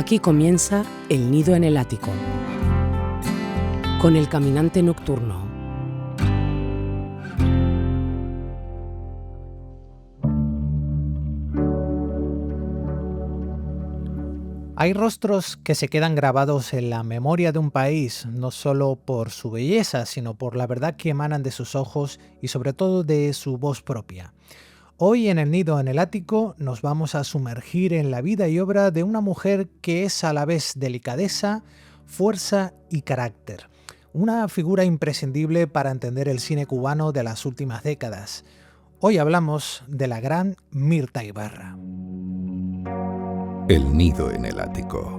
Aquí comienza El nido en el ático, con el caminante nocturno. Hay rostros que se quedan grabados en la memoria de un país, no solo por su belleza, sino por la verdad que emanan de sus ojos y sobre todo de su voz propia. Hoy en El nido en el ático nos vamos a sumergir en la vida y obra de una mujer que es a la vez delicadeza, fuerza y carácter. Una figura imprescindible para entender el cine cubano de las últimas décadas. Hoy hablamos de la gran Mirta Ibarra. El nido en el ático.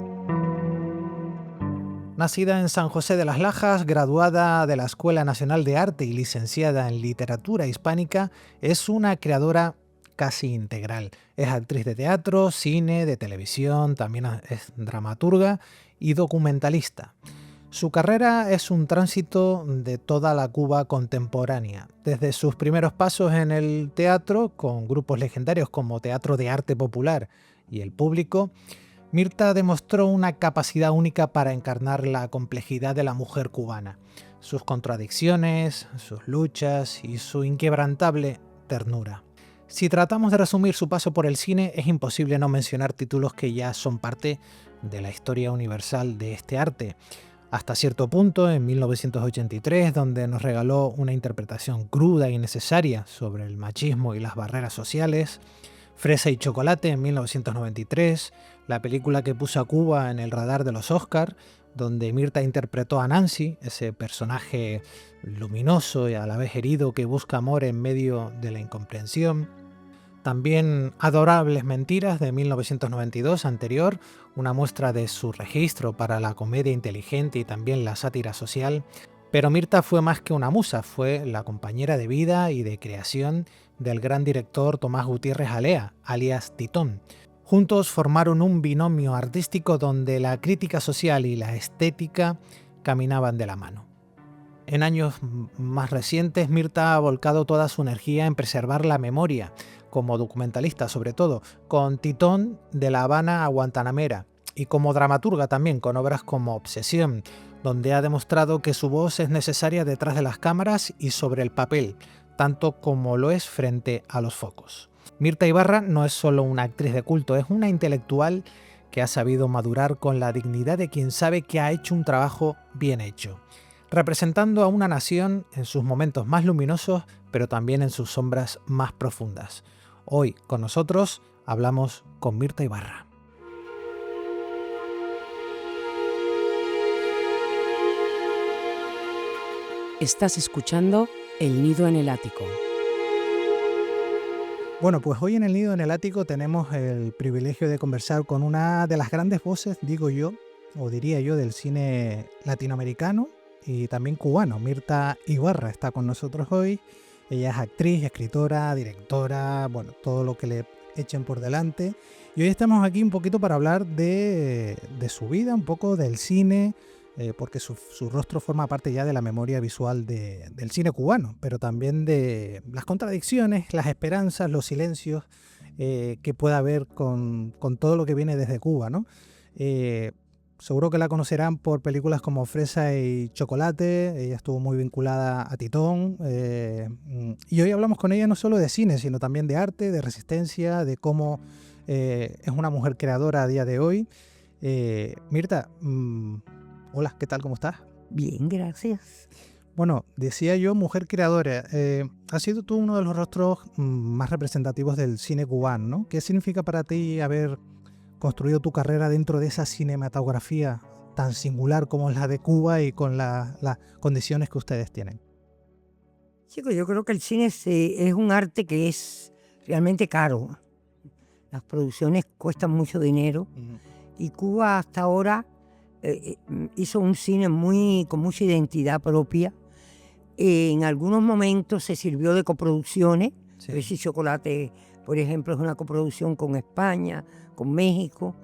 Nacida en San José de las Lajas, graduada de la Escuela Nacional de Arte y licenciada en Literatura Hispánica, es una creadora casi integral. Es actriz de teatro, cine, de televisión, también es dramaturga y documentalista. Su carrera es un tránsito de toda la Cuba contemporánea, desde sus primeros pasos en el teatro, con grupos legendarios como Teatro de Arte Popular y El Público. Mirta demostró una capacidad única para encarnar la complejidad de la mujer cubana, sus contradicciones, sus luchas y su inquebrantable ternura. Si tratamos de resumir su paso por el cine, es imposible no mencionar títulos que ya son parte de la historia universal de este arte. Hasta cierto punto, en 1983, donde nos regaló una interpretación cruda y necesaria sobre el machismo y las barreras sociales. Fresa y chocolate en 1993, la película que puso a Cuba en el radar de los Oscars, donde Mirta interpretó a Nancy, ese personaje luminoso y a la vez herido que busca amor en medio de la incomprensión. También Adorables mentiras de 1992, anterior, una muestra de su registro para la comedia inteligente y también la sátira social. Pero Mirta fue más que una musa, fue la compañera de vida y de creación del gran director Tomás Gutiérrez Alea, alias Titón. Juntos formaron un binomio artístico donde la crítica social y la estética caminaban de la mano. En años más recientes, Mirta ha volcado toda su energía en preservar la memoria, como documentalista sobre todo, con Titón de La Habana a Guantanamera, y como dramaturga también, con obras como Obsesión, donde ha demostrado que su voz es necesaria detrás de las cámaras y sobre el papel, tanto como lo es frente a los focos. Mirta Ibarra no es solo una actriz de culto, es una intelectual que ha sabido madurar con la dignidad de quien sabe que ha hecho un trabajo bien hecho, representando a una nación en sus momentos más luminosos, pero también en sus sombras más profundas. Hoy, con nosotros, hablamos con Mirta Ibarra. Estás escuchando El nido en el ático. Bueno, pues hoy en El nido en el ático tenemos el privilegio de conversar con una de las grandes voces, digo yo, o diría yo, del cine latinoamericano y también cubano. Mirta Ibarra está con nosotros hoy. Ella es actriz, escritora, directora, bueno, todo lo que le echen por delante. Y hoy estamos aquí un poquito para hablar de su vida, un poco del cine, porque su rostro forma parte ya de la memoria visual del cine cubano, pero también de las contradicciones, las esperanzas, los silencios que pueda haber con todo lo que viene desde Cuba, ¿no? Seguro que la conocerán por películas como Fresa y Chocolate. Ella estuvo muy vinculada a Titón. Y hoy hablamos con ella no solo de cine, sino también de arte, de resistencia, de cómo es una mujer creadora a día de hoy. Mirta, hola, ¿qué tal? ¿Cómo estás? Bien, gracias. Bueno, decía yo, mujer creadora. Has sido tú uno de los rostros más representativos del cine cubano, ¿no? ¿Qué significa para ti haber construido tu carrera dentro de esa cinematografía tan singular como es la de Cuba y con las condiciones que ustedes tienen? Chicos, yo creo que el cine es un arte que es realmente caro. Las producciones cuestan mucho dinero y Cuba hasta ahora hizo un cine con mucha identidad propia. En algunos momentos se sirvió de coproducciones. Sí. Fresa y Chocolate, por ejemplo, es una coproducción con España, con México,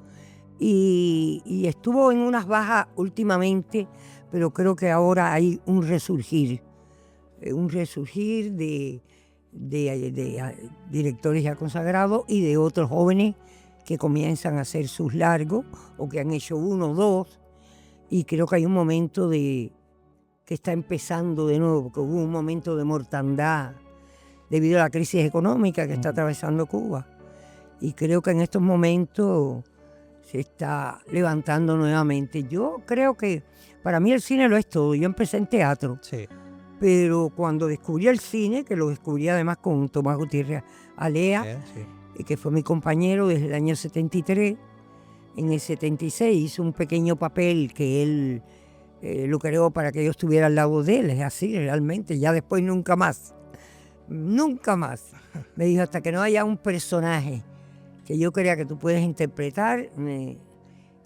y estuvo en unas bajas últimamente, pero creo que ahora hay un resurgir de directores ya consagrados y de otros jóvenes que comienzan a hacer sus largos o que han hecho 1 o 2, y creo que hay un momento que está empezando de nuevo, porque hubo un momento de mortandad debido a la crisis económica que está atravesando Cuba, y creo que en estos momentos se está levantando nuevamente. Yo creo que para mí el cine lo es todo. Yo empecé en teatro, Sí. pero cuando descubrí el cine, que lo descubrí además con Tomás Gutiérrez Alea, Sí. que fue mi compañero desde el año 73, en el 76 hizo un pequeño papel que él lo creó para que yo estuviera al lado de él. Es así, realmente. Ya después nunca más. Nunca más. Me dijo, hasta que no haya un personaje que yo crea que tú puedes interpretar.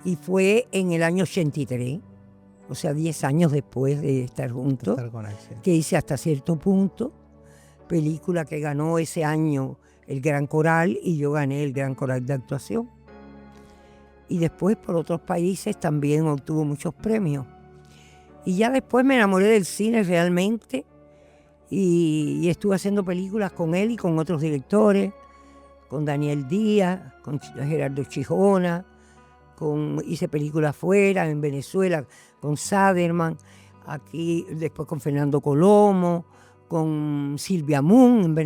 Y fue en el año 83, o sea, 10 años después de estar juntos, Con él, sí. que hice Hasta cierto punto, película que ganó ese año el Gran Coral y yo gané el Gran Coral de actuación. Y después por otros países también obtuvo muchos premios. Y ya después me enamoré del cine realmente y estuve haciendo películas con él y con otros directores, con Daniel Díaz, con Gerardo Chijona, hice películas afuera, en Venezuela, con Saderman, aquí después con Fernando Colomo, con Silvia Moon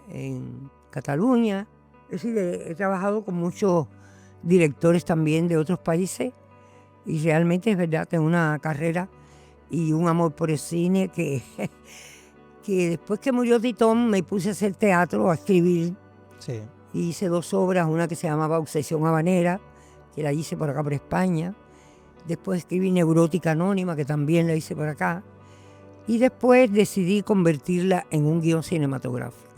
en Cataluña. Es decir, he trabajado con muchos directores también de otros países y realmente es verdad, tengo una carrera y un amor por el cine que después que murió Titón me puse a hacer teatro, a escribir. Sí. Hice 2 obras, una que se llamaba Obsesión Habanera, que la hice por acá por España. Después escribí Neurótica Anónima, que también la hice por acá. Y después decidí convertirla en un guión cinematográfico.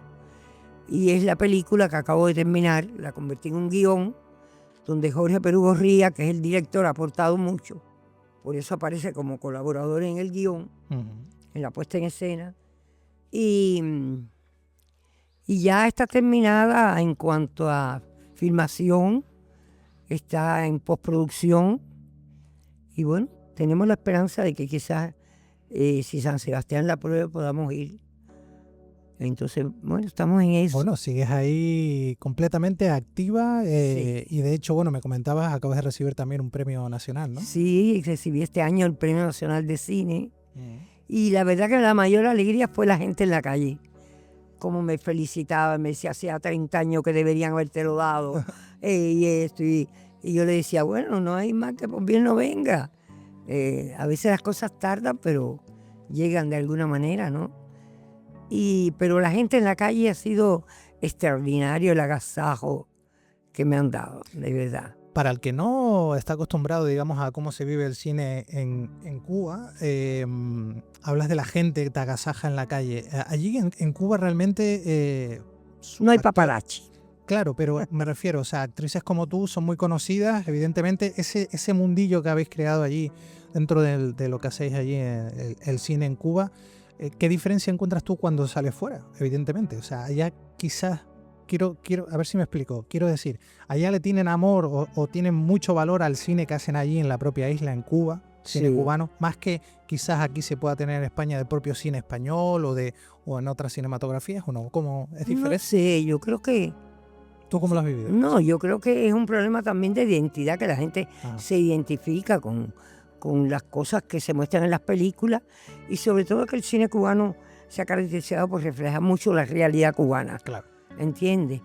Y es la película que acabo de terminar, la convertí en un guión, donde Jorge Perú Gorría, que es el director, ha aportado mucho. Por eso aparece como colaborador en el guión, en la puesta en escena. Y ya está terminada en cuanto a filmación, está en postproducción. Y bueno, tenemos la esperanza de que quizás si San Sebastián la apruebe podamos ir. Entonces, bueno, estamos en eso. Bueno, sigues ahí completamente activa Sí. y de hecho, bueno, me comentabas, acabas de recibir también un premio nacional, ¿no? Sí, recibí este año el Premio Nacional de Cine y la verdad que la mayor alegría fue la gente en la calle. Como me felicitaba, me decía, hacía 30 años que deberían habértelo dado, y esto, y yo le decía, bueno, no hay más que por bien no venga. A veces las cosas tardan, pero llegan de alguna manera, ¿no? Pero la gente en la calle ha sido extraordinario el agasajo que me han dado, de verdad. Para el que no está acostumbrado, digamos, a cómo se vive el cine en Cuba, hablas de la gente que te agasaja en la calle. Allí en Cuba realmente... No hay paparazzi. Claro, pero me refiero, o sea, actrices como tú son muy conocidas, evidentemente ese mundillo que habéis creado allí, dentro de lo que hacéis allí, el cine en Cuba, ¿qué diferencia encuentras tú cuando sales fuera? Evidentemente, o sea, allá quizás... Quiero, a ver si me explico. Quiero decir, allá le tienen amor o tienen mucho valor al cine que hacen allí en la propia isla, en Cuba, cine cubano, más que quizás aquí se pueda tener en España del propio cine español o en otras cinematografías, ¿o no? ¿Cómo es diferente? No sé, yo creo que... ¿Tú cómo lo has vivido? No, yo creo que es un problema también de identidad, que la gente se identifica con las cosas que se muestran en las películas y sobre todo que el cine cubano se ha caracterizado por reflejar mucho la realidad cubana. Claro. ¿Entiendes?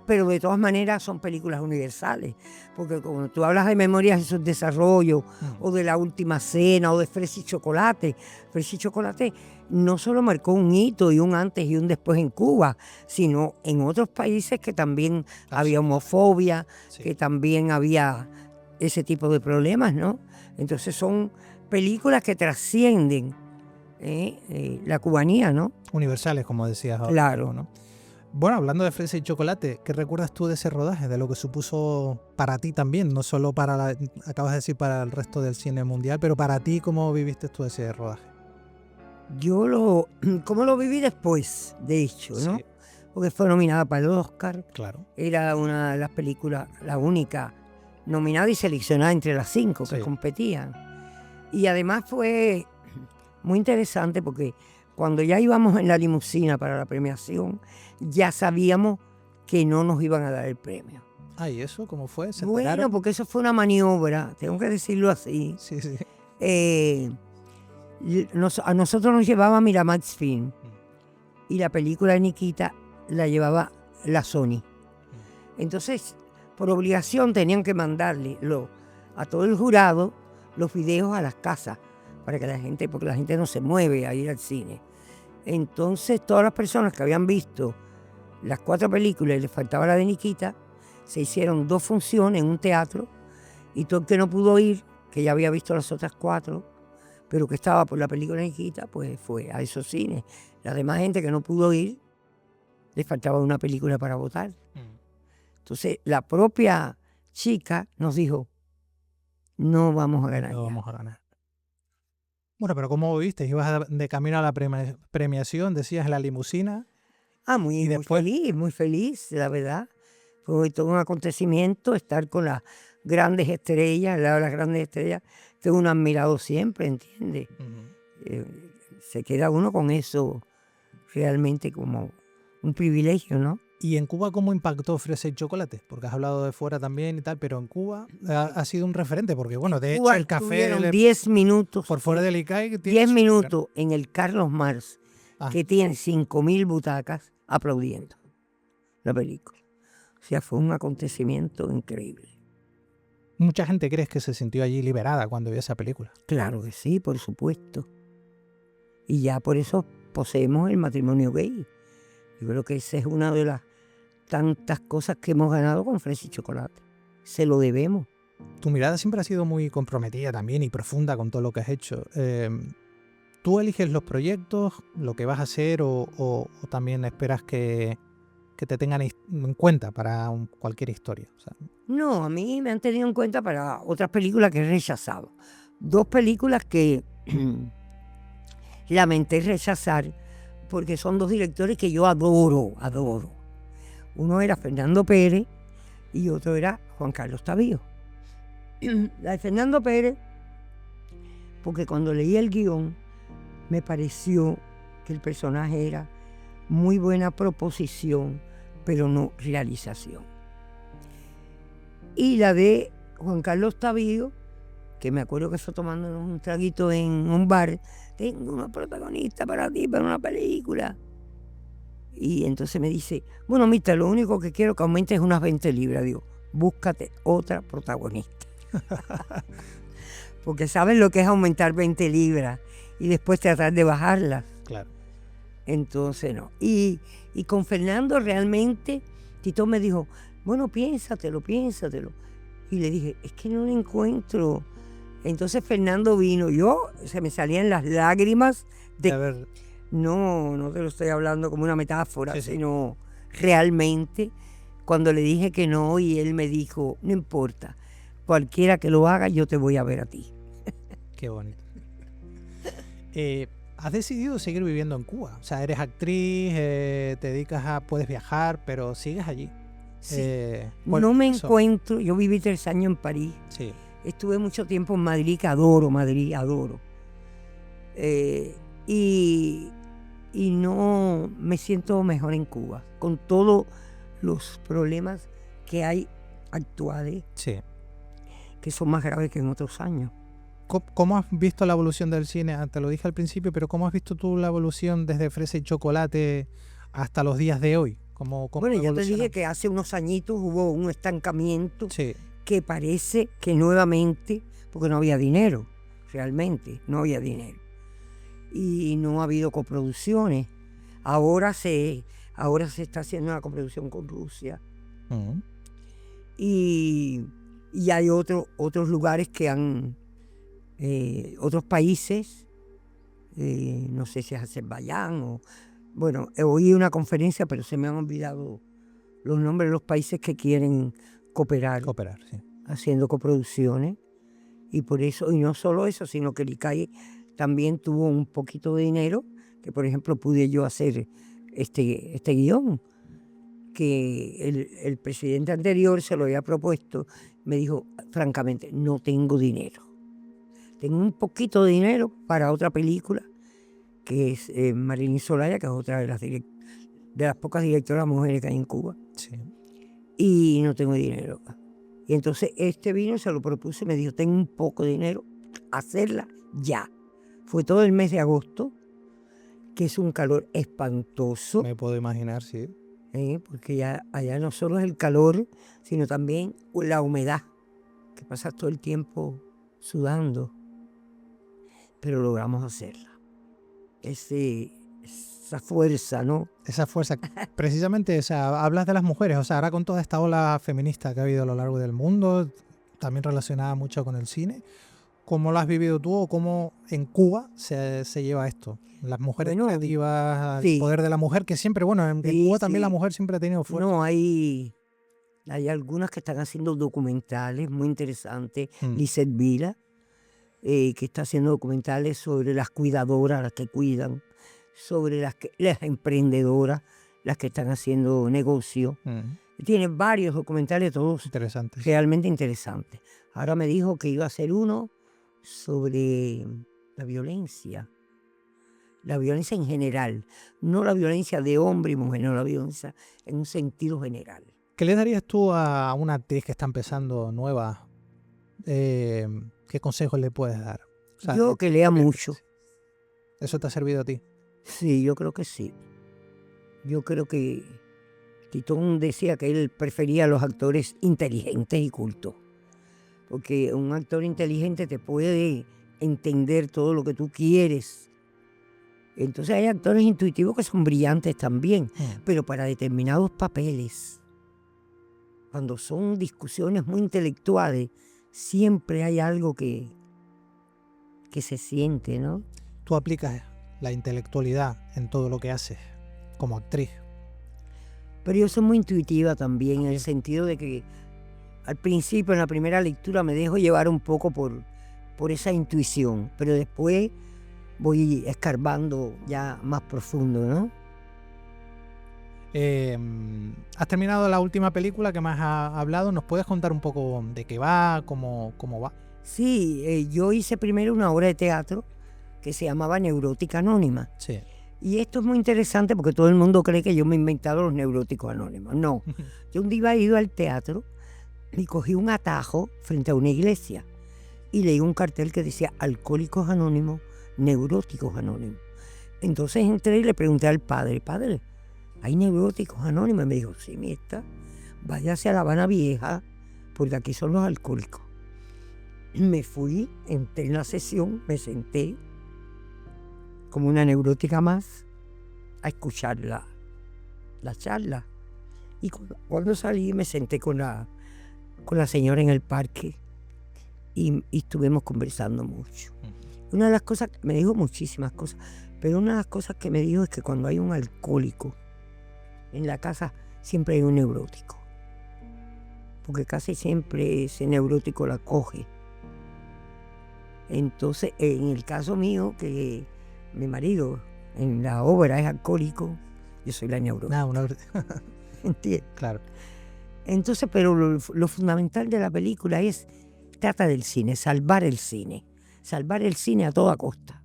Pero de todas maneras son películas universales, porque como tú hablas de Memorias de sus desarrollos, o de La Última Cena, o de Fresa y Chocolate no solo marcó un hito y un antes y un después en Cuba, sino en otros países que también había homofobia, que también había ese tipo de problemas, ¿no? Entonces son películas que trascienden la cubanía, ¿no? Universales, como decías. Claro. ¿No? Bueno, hablando de Fresa y Chocolate, ¿qué recuerdas tú de ese rodaje? De lo que supuso para ti también, no solo acabas de decir para el resto del cine mundial, pero para ti, ¿cómo viviste tú ese rodaje? ¿Cómo lo viví después, de hecho, ¿no? Sí. Porque fue nominada para el Oscar. Claro. Era una de las películas, la única nominada y seleccionada entre las 5 que competían. Y además fue muy interesante porque cuando ya íbamos en la limusina para la premiación, ya sabíamos que no nos iban a dar el premio. Ah, ¿y eso cómo fue? ¿Se Bueno, enteraron? porque eso fue una maniobra, tengo que decirlo así. Sí, sí. A nosotros nos llevaba Miramax Film y la película de Nikita la llevaba la Sony. Entonces, por obligación tenían que mandarle a todo el jurado los videos a las casas para que porque la gente no se mueve a ir al cine. Entonces, todas las personas que habían visto las 4 películas y les faltaba la de Nikita, se hicieron 2 funciones en un teatro y todo el que no pudo ir, que ya había visto las otras 4, pero que estaba por la película de Nikita, pues fue a esos cines. La demás gente que no pudo ir, les faltaba una película para votar. Entonces, la propia chica nos dijo, no vamos a ganar. No vamos a ganar. Bueno, pero ¿cómo viste? Ibas de camino a la premiación, decías en la limusina. Muy feliz, la verdad. Fue todo un acontecimiento estar con las grandes estrellas, al lado de las grandes estrellas. Tengo un admirado siempre, ¿entiendes? Se queda uno con eso realmente como un privilegio, ¿no? ¿Y en Cuba cómo impactó Fresa y Chocolate? Porque has hablado de fuera también y tal, pero en Cuba ha sido un referente, porque bueno, de hecho el café 10 minutos. por fuera del ICAI... 10 minutos en el Carlos Marx, que tiene 5.000 butacas aplaudiendo la película. O sea, fue un acontecimiento increíble. Mucha gente cree que se sintió allí liberada cuando vio esa película. Claro que sí, por supuesto. Y ya por eso poseemos el matrimonio gay. Yo creo que esa es una de las tantas cosas que hemos ganado con Fresa y Chocolate. Se lo debemos. Tu mirada siempre ha sido muy comprometida también y profunda con todo lo que has hecho. ¿Tú eliges los proyectos, lo que vas a hacer o también esperas que te tengan en cuenta para cualquier historia? O sea, no, a mí me han tenido en cuenta para otras películas que he rechazado. 2 películas que lamenté rechazar porque son 2 directores que yo adoro. Uno era Fernando Pérez y otro era Juan Carlos Tavío. La de Fernando Pérez, porque cuando leí el guión me pareció que el personaje era muy buena proposición, pero no realización. Y la de Juan Carlos Tavío, que me acuerdo que fue tomándonos un traguito en un bar, tengo una protagonista para ti, para una película. Y entonces me dice, bueno, Mita, lo único que quiero que aumentes es unas 20 libras. Digo, búscate otra protagonista. Porque sabes lo que es aumentar 20 libras y después tratar de bajarlas. claro. Entonces no. Y con Fernando realmente, Tito me dijo, bueno, piénsatelo. Y le dije, es que no lo encuentro. Entonces Fernando vino, se me salían las lágrimas de... A ver, No te lo estoy hablando como una metáfora, Sí, sí. sino realmente cuando le dije que no y él me dijo, no importa, cualquiera que lo haga, yo te voy a ver a ti. qué bonito. Has decidido seguir viviendo en Cuba. O sea, eres actriz, te dedicas puedes viajar, pero sigues allí. Sí. ¿Cuál- No me eso? encuentro, yo viví 3 años en París, Sí. estuve mucho tiempo en Madrid, que adoro Madrid, adoro. Y no me siento mejor en Cuba, con todos los problemas que hay actuales, Sí. que son más graves que en otros años. ¿Cómo has visto la evolución del cine? Te lo dije al principio, pero ¿cómo has visto tú la evolución desde Fresa y Chocolate hasta los días de hoy? ¿Cómo Bueno, ya te evoluciona? dije que hace unos añitos hubo un estancamiento Sí. que parece que nuevamente, porque no había dinero, realmente, no había dinero. Y no ha habido coproducciones. Ahora se está haciendo una coproducción con Rusia. Mm. Y hay otros lugares que han, otros países, no sé si es Azerbaiyán o... Bueno, oí una conferencia, pero se me han olvidado los nombres de los países que quieren cooperar, Sí. haciendo coproducciones. Y por eso, y no solo eso, sino que el ICAI también tuvo un poquito de dinero, que por ejemplo pude yo hacer este guión, que el presidente anterior se lo había propuesto, me dijo, francamente, no tengo dinero. Tengo un poquito de dinero para otra película, que es Marilyn Solaya, que es otra de las pocas directoras mujeres que hay en Cuba. Sí. y no tengo dinero. Y entonces este vino, se lo propuse, me dijo, tengo un poco de dinero, hacerla ya. Fue todo el mes de agosto, que es un calor espantoso, Me puedo imaginar, sí. porque ya allá no solo es el calor, sino también la humedad, que pasas todo el tiempo sudando. Pero logramos hacerla. Esa fuerza, ¿no? Esa fuerza, precisamente, o sea, hablas de las mujeres, o sea, ahora con toda esta ola feminista que ha habido a lo largo del mundo, también relacionada mucho con el cine, ¿cómo lo has vivido tú o cómo en Cuba se lleva esto? Las mujeres Bueno, creativas, el sí. poder de la mujer, que siempre, bueno, en Sí, Cuba también sí. la mujer siempre ha tenido fuerza. No, hay algunas que están haciendo documentales muy interesantes. Lizeth Vila, que está haciendo documentales sobre las cuidadoras, las que cuidan, sobre las emprendedoras, las que están haciendo negocio. Tiene varios documentales, todos Interesante. realmente interesantes. Ahora me dijo que iba a hacer uno sobre la violencia en general, no la violencia de hombre y mujer, no la violencia en un sentido general. ¿Qué le darías tú a una actriz que está empezando nueva? ¿Qué consejos le puedes dar? O sea, Yo que lea mucho. ¿Eso te ha servido a ti? Sí, yo creo que sí. Yo creo que Titón decía que él prefería a los actores inteligentes y cultos. Porque un actor inteligente te puede entender todo lo que tú quieres. Entonces hay actores intuitivos que son brillantes también, pero para determinados papeles, cuando son discusiones muy intelectuales, siempre hay algo que se siente, ¿no? Tú aplicas la intelectualidad en todo lo que haces como actriz. Pero yo soy muy intuitiva también, en el sentido de que al principio, en la primera lectura, me dejo llevar un poco por esa intuición, pero después voy escarbando ya más profundo, ¿no? Has terminado la última película que me has hablado. ¿Nos puedes contar un poco de qué va, cómo va? Sí, yo hice primero una obra de teatro que se llamaba Neurótica Anónima. Sí. Y esto es muy interesante porque todo el mundo cree que yo me he inventado los neuróticos anónimos. No, yo un día iba ido al teatro y cogí un atajo frente a una iglesia y leí un cartel que decía Alcohólicos Anónimos, Neuróticos Anónimos. Entonces entré y le pregunté al padre, ¿hay neuróticos anónimos? Y me dijo, sí, miesta, váyase a La Habana Vieja, porque aquí son los alcohólicos. Me fui, entré en la sesión, me senté como una neurótica más a escuchar la charla. Y cuando salí me senté con la señora en el parque y estuvimos conversando mucho. Una de las cosas, me dijo muchísimas cosas, pero una de las cosas que me dijo es que cuando hay un alcohólico en la casa siempre hay un neurótico, porque casi siempre ese neurótico la coge. Entonces, en el caso mío, que mi marido en la obra es alcohólico, yo soy la neurótica. ¿Entiendes? Claro. Entonces, pero lo fundamental de la película trata del cine, salvar el cine a toda costa.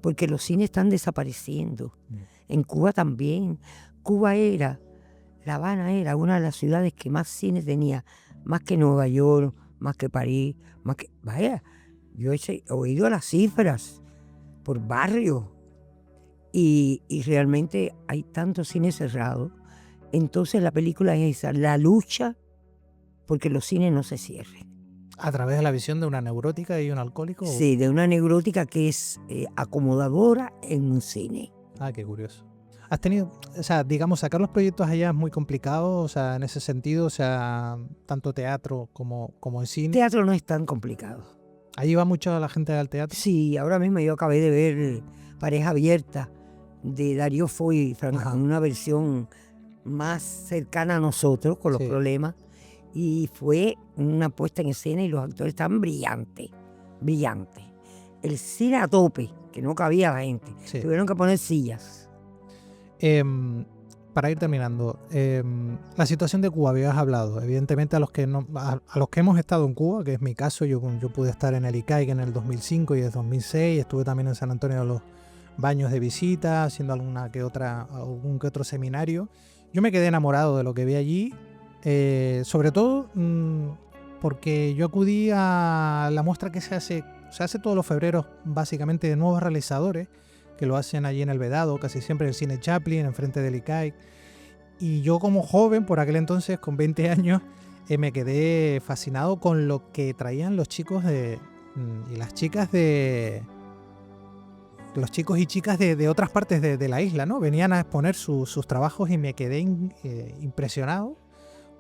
Porque los cines están desapareciendo. En Cuba también. La Habana era una de las ciudades que más cines tenía, más que Nueva York, más que París, vaya, yo he oído las cifras por barrio y realmente hay tantos cines cerrados. Entonces la película es esa, la lucha porque los cines no se cierren. ¿A través de la visión de una neurótica y un alcohólico? Sí, de una neurótica que es acomodadora en un cine. Ah, qué curioso. ¿Has tenido, o sea, digamos, sacar los proyectos allá es muy complicado, o sea, en ese sentido, o sea, tanto teatro como en cine? Teatro no es tan complicado. ¿Allí va mucho la gente al teatro? Sí, ahora mismo yo acabé de ver Pareja Abierta de Darío Fo y Franján, una versión más cercana a nosotros con los problemas. Y fue una puesta en escena y los actores estaban brillantes. El cine a tope, que no cabía la gente. Sí. Tuvieron que poner sillas. Para ir terminando, la situación de Cuba, habías hablado. Evidentemente a los que hemos estado en Cuba, que es mi caso, yo pude estar en el ICAIC en el 2005 y en el 2006, estuve también en San Antonio de los Baños de visita, haciendo algún que otro seminario. Yo me quedé enamorado de lo que vi allí Sobre todo porque yo acudí a la muestra que se hace todos los febreros, básicamente de nuevos realizadores, que lo hacen allí en el Vedado, casi siempre en el Cine Chaplin, enfrente del ICAIC. Y yo como joven, por aquel entonces, con 20 años, me quedé fascinado con lo que traían los chicos y las chicas los chicos y chicas de otras partes de la isla, ¿no? Venían a exponer sus trabajos y me quedé impresionado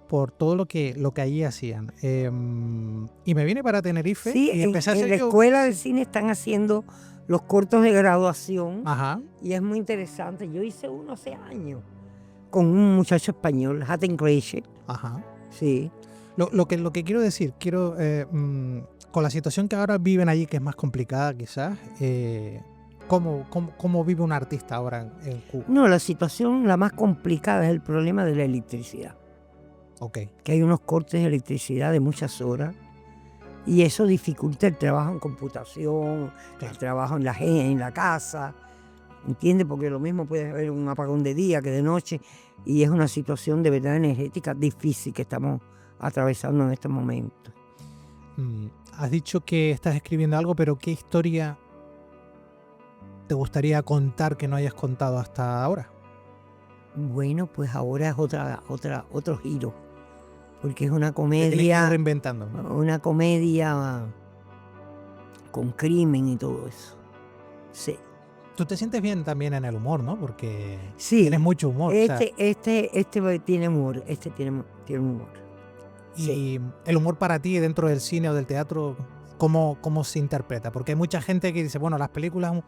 por todo lo que allí hacían. Y me vine para Tenerife Sí, y empecé a en hacer la escuela de cine están haciendo los cortos de graduación. Ajá. Y es muy interesante. Yo hice uno hace años con un muchacho español, Hatten Kreischer. Ajá. Sí. Lo que quiero decir, con la situación que ahora viven allí, que es más complicada quizás, ¿cómo vive un artista ahora en Cuba? No, la situación la más complicada es el problema de la electricidad. Ok. Que hay unos cortes de electricidad de muchas horas y eso dificulta el trabajo en computación, Claro. el trabajo en la casa, ¿entiendes? Porque lo mismo puede haber un apagón de día que de noche y es una situación de verdad energética difícil que estamos atravesando en estos momentos. Has dicho que estás escribiendo algo, pero ¿qué historia te gustaría contar que no hayas contado hasta ahora? Bueno, pues ahora es otro giro, porque es una Te tienes que ir comedia, reinventando, ¿no? una comedia con crimen y todo eso. Sí. Tú te sientes bien también en el humor, ¿no? Porque Sí, tienes mucho humor. O sea, este tiene humor, tiene humor. y Sí. el humor para ti dentro del cine o del teatro, ¿cómo se interpreta? Porque hay mucha gente que dice, bueno, las películas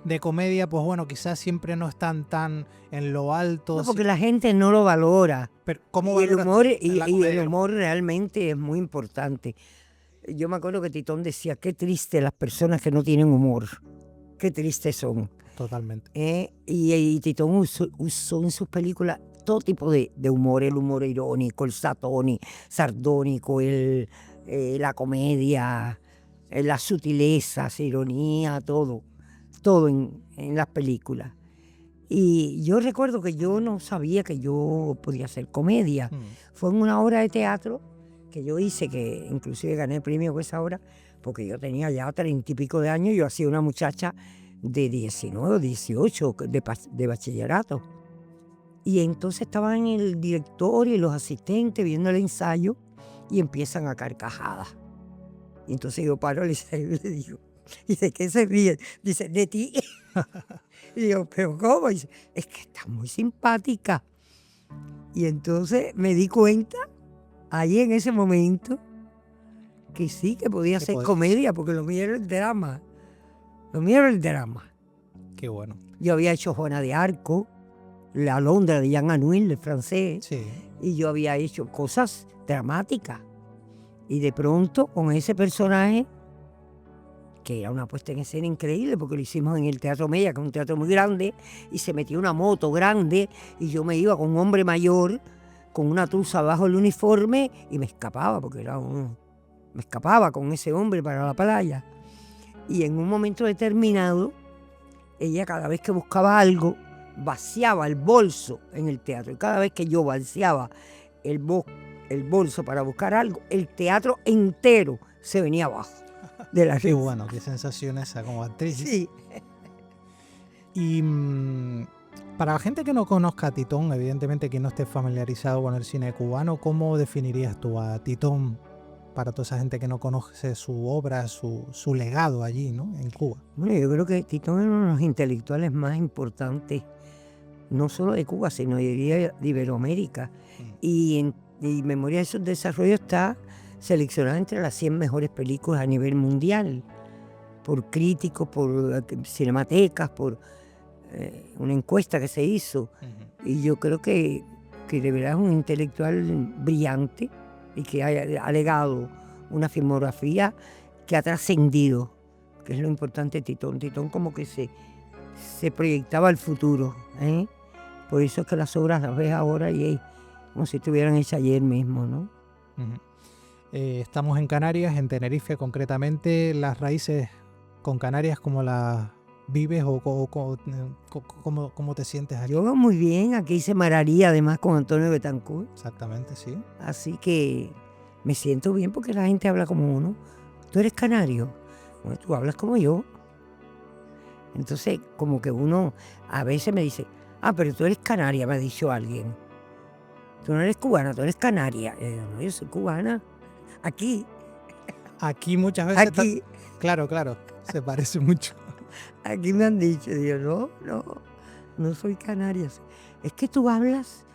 de comedia, pues bueno, quizás siempre no están tan en lo alto. No, porque la gente no lo valora. Pero ¿cómo Y el valoras humor, la y comedia? el humor realmente es muy importante. Yo me acuerdo que Titón decía, qué triste las personas que no tienen humor. Qué tristes son. Totalmente. Y Titón usó en sus películas todo tipo de humor, el humor irónico, el sardónico, la comedia, las sutilezas, ironía, todo en las películas. Y yo recuerdo que yo no sabía que yo podía hacer comedia. Fue en una obra de teatro que yo hice, que inclusive gané el premio con esa obra, porque yo tenía ya 30 y pico de años, yo hacía una muchacha de 19, 18 de bachillerato. Y entonces estaban el director y los asistentes viendo el ensayo y empiezan a carcajadas. Y entonces yo paro y le digo, ¿de qué se ríen? Dice, de ti. Y digo, ¿pero cómo? Dice, es que estás muy simpática. Y entonces me di cuenta, ahí en ese momento, que sí, que podía hacer comedia, porque lo mío era el drama. Lo mío era el drama. Qué bueno. Yo había hecho Juana de Arco, la Alondra de Jean Anouilh, el francés, Sí. y yo había hecho cosas dramáticas. Y de pronto, con ese personaje, que era una puesta en escena increíble, porque lo hicimos en el Teatro Mella, que es un teatro muy grande, y se metió una moto grande, y yo me iba con un hombre mayor, con una truza bajo el uniforme, y me escapaba, me escapaba con ese hombre para la playa. Y en un momento determinado, ella cada vez que buscaba algo, vaciaba el bolso en el teatro. Y cada vez que yo vaciaba el bolso para buscar algo, el teatro entero se venía abajo de la Qué risa. bueno, qué sensación esa como actriz. Sí. Y para la gente que no conozca a Titón, evidentemente que no esté familiarizado con el cine cubano, ¿cómo definirías tú a Titón para toda esa gente que no conoce su obra, su legado allí, ¿no? En Cuba? Bueno, yo creo que Titón es uno de los intelectuales más importantes, no solo de Cuba, sino de Iberoamérica. Y en Memoria de sus desarrollos está seleccionada entre las 100 mejores películas a nivel mundial, por críticos, por cinematecas, por una encuesta que se hizo. Y yo creo que de verdad es un intelectual brillante y que ha legado una filmografía que ha trascendido, que es lo importante de Titón. Titón como que se proyectaba al futuro, ¿eh? Por eso es que las obras las ves ahora y como si estuvieran hechas ayer mismo, ¿no? Estamos en Canarias, en Tenerife concretamente. Las raíces con Canarias, ¿cómo las vives o cómo te sientes aquí? Yo muy bien, aquí hice Mararía además con Antonio Betancourt, Exactamente, sí. así que me siento bien porque la gente habla como uno. ¿Tú eres canario? Bueno, tú hablas como yo. Entonces, como que uno a veces me dice, pero tú eres canaria, me ha dicho alguien. Tú no eres cubana, tú eres canaria. Y yo, no, yo soy cubana. Aquí, Aquí muchas veces... aquí, Claro, se parece mucho. aquí me han dicho. Y yo, no soy canaria. Es que tú hablas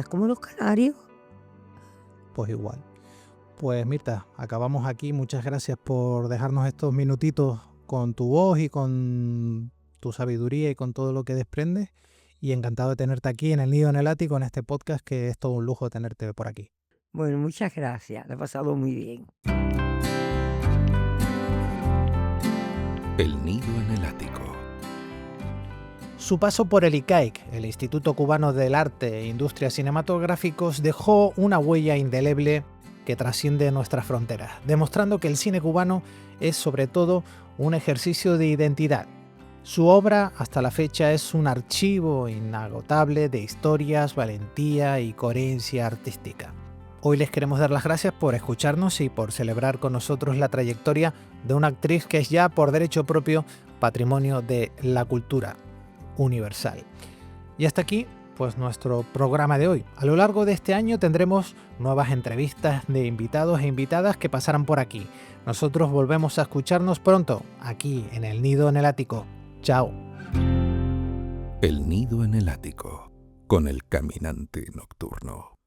como los canarios. Pues igual. Pues Mirta, acabamos aquí. Muchas gracias por dejarnos estos minutitos con tu voz y con tu sabiduría y con todo lo que desprendes. Y encantado de tenerte aquí en El Nido en el Ático, en este podcast, que es todo un lujo tenerte por aquí. Bueno, muchas gracias. Lo he pasado muy bien. El Nido en el Ático. Su paso por el ICAIC, el Instituto Cubano del Arte e Industrias Cinematográficos, dejó una huella indeleble que trasciende nuestras fronteras, demostrando que el cine cubano es sobre todo un ejercicio de identidad. Su obra hasta la fecha es un archivo inagotable de historias, valentía y coherencia artística. Hoy les queremos dar las gracias por escucharnos y por celebrar con nosotros la trayectoria de una actriz que es ya por derecho propio patrimonio de la cultura universal. Y hasta aquí, pues nuestro programa de hoy. A lo largo de este año tendremos nuevas entrevistas de invitados e invitadas que pasarán por aquí. Nosotros volvemos a escucharnos pronto, aquí en El Nido en el Ático. Chao. El Nido en el Ático, con el caminante nocturno.